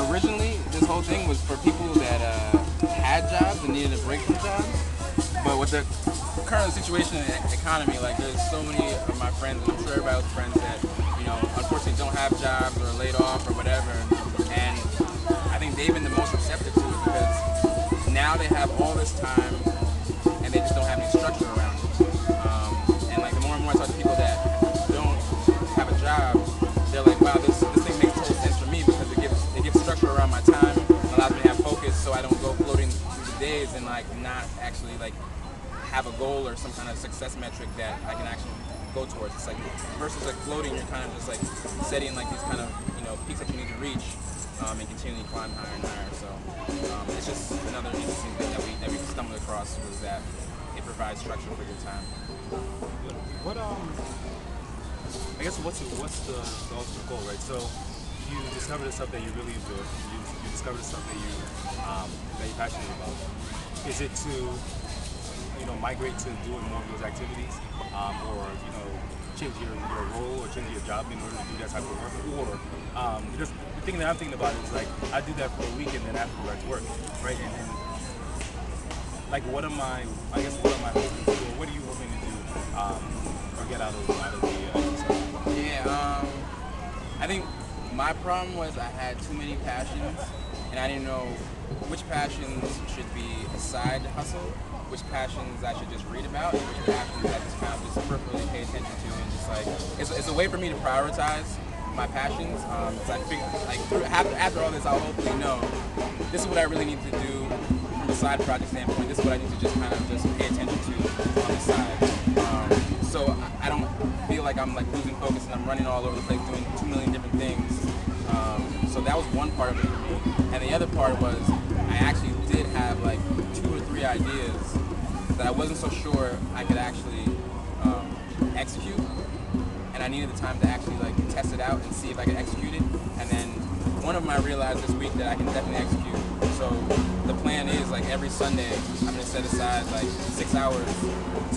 Originally, this whole thing was for people that had jobs and needed a break from jobs. But with the current situation in the economy, like there's so many of my friends, and I'm sure everybody else's friends that, unfortunately don't have jobs or are laid off or whatever. And I think they've been the most receptive to it because now they have all this time and they just don't have any structure around it. And like the more and more I talk to people that don't have a job, they're like, wow, this thing makes total sense for me because it gives structure around my time, allows me to have focus so I don't go floating through the days and like not actually like have a goal or some kind of success metric that I can actually go towards. It's like versus like floating, you're kind of just like setting like these kind of peaks that you need to reach and continually climb higher and higher. So it's just another interesting thing that we stumbled across was that it provides structure for your time. What I guess what's the ultimate goal, right? So you discover the stuff that you really enjoy. You discover the stuff that you're passionate about. Is it to migrate to doing more of those activities, or change your role or change your job in order to do that type of work, or because the thing that I'm thinking about is like I do that for a week and then afterwards work, right? And then like what am I hoping to do, or what are you hoping to do or get out of the exercise? Yeah, I think my problem was I had too many passions and I didn't know which passions should be a side hustle, which passions I should just read about, and which passions I just kind of just peripherally pay attention to, and just like it's a way for me to prioritize my passions. So I figure like after all this, I'll hopefully know this is what I really need to do from a side project standpoint. This is what I need to just kind of just pay attention to on the side. So I don't feel like I'm like losing focus and I'm running all over the place doing 2 million different things. So that was one part of it for me, and the other part was I actually did have like 2 or 3 ideas that I wasn't so sure I could actually execute, and I needed the time to actually like test it out and see if I could execute it. And then one of them I realized this week that I can definitely execute. So the plan is like every Sunday I'm gonna set aside like 6 hours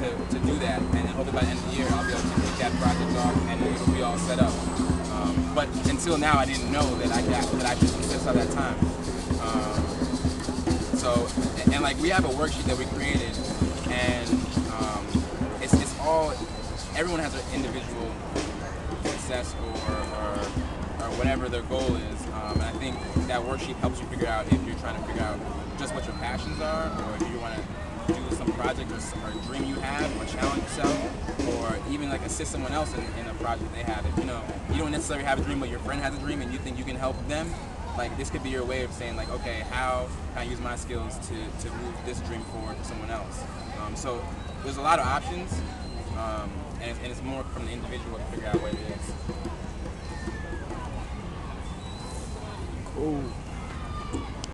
to do that, and then hopefully by the end of the year I'll be able to kick that project off and it'll be all set up. But until now I didn't know that I could consist of that time. And like we have a worksheet that we created, and it's all, everyone has an individual success or whatever their goal is, and I think that worksheet helps you figure out if you're trying to figure out just what your passions are, or if you want to do some project or a dream you have, or challenge yourself, or even like assist someone else in a project they have. If you don't necessarily have a dream, but your friend has a dream and you think you can help them, like this could be your way of saying like, okay, how can I use my skills to move this dream forward for someone else? So there's a lot of options, and it's more from the individual to figure out what it is. Cool.